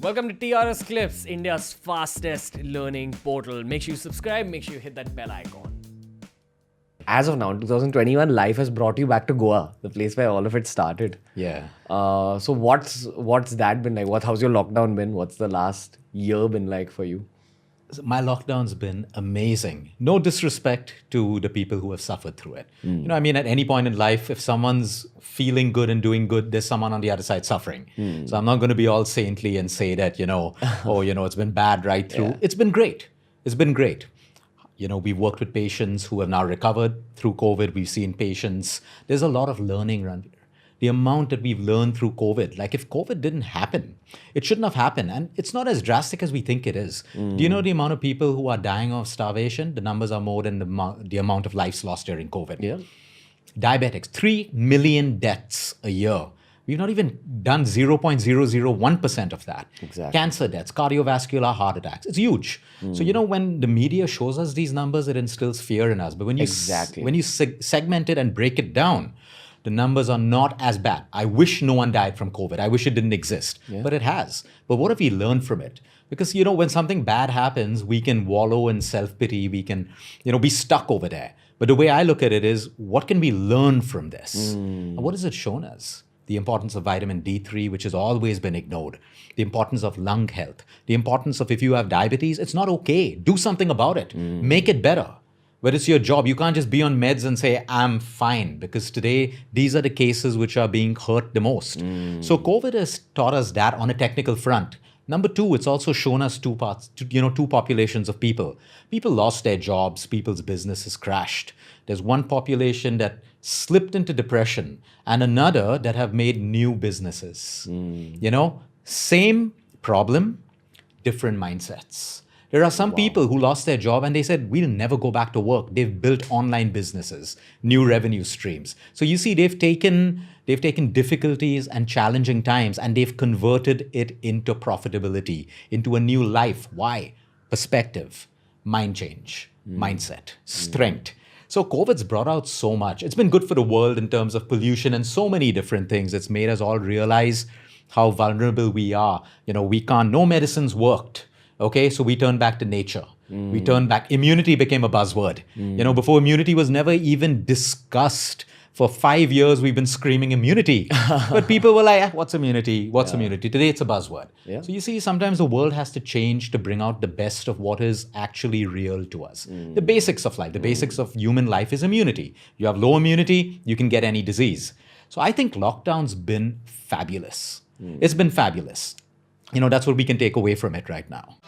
Welcome to TRS Clips, India's fastest learning portal. Make sure you subscribe, make sure you hit that bell icon. As of now, in 2021, life has brought you back to Goa, the place where all of it started. Yeah. So what's that been like? How's your lockdown been? What's the last year been like for you? My lockdown's been amazing. No disrespect to the people who have suffered through it. At any point in life, if someone's feeling good and doing good, there's someone on the other side suffering. So I'm not going to be all saintly and say that, it's been bad right through. Yeah. It's been great. It's been great. We've worked with patients who have now recovered through COVID. We've seen patients. There's a lot of learning, Ranveer. The amount that we've learned through COVID. Like if COVID didn't happen, it shouldn't have happened. And it's not as drastic as we think it is. Do you know the amount of people who are dying of starvation? The numbers are more than the amount of lives lost during COVID. Yeah. Diabetics, 3 million deaths a year. We've not even done 0.001% of that. Exactly. Cancer deaths, cardiovascular heart attacks. It's huge. So, when the media shows us these numbers, it instills fear in us. But when you, when you segment it and break it down, the numbers are not as bad. I wish no one died from COVID. I wish it didn't exist, but it has. But what have we learned from it? Because, when something bad happens, we can wallow in self-pity. We can, be stuck over there. But the way I look at it is, what can we learn from this? And what has it shown us? The importance of vitamin D3, which has always been ignored. The importance of lung health. The importance of if you have diabetes, it's not okay. Do something about it. Make it better. But it's your job. You can't just be on meds and say, I'm fine. Because today, these are the cases which are being hurt the most. So COVID has taught us that on a technical front. Number two, it's also shown us two populations of people. People lost their jobs. People's businesses crashed. There's one population that slipped into depression and another that have made new businesses. Same problem, different mindsets. There are some people who lost their job and they said, we'll never go back to work. They've built online businesses, new revenue streams. So you see, they've taken difficulties and challenging times and they've converted it into profitability, into a new life. Why? Perspective, mind change, mindset, strength. So COVID's brought out so much. It's been good for the world in terms of pollution and so many different things. It's made us all realize how vulnerable we are. No medicines worked. Okay, so we turned back to nature. We turned back. Immunity became a buzzword. Before immunity was never even discussed. For 5 years, we've been screaming immunity. But people were like, what's immunity? What's immunity? Today, it's a buzzword. Yeah. So you see, sometimes the world has to change to bring out the best of what is actually real to us. The basics of life, the basics of human life is immunity. You have low immunity, you can get any disease. So I think lockdown's been fabulous. It's been fabulous. That's what we can take away from it right now.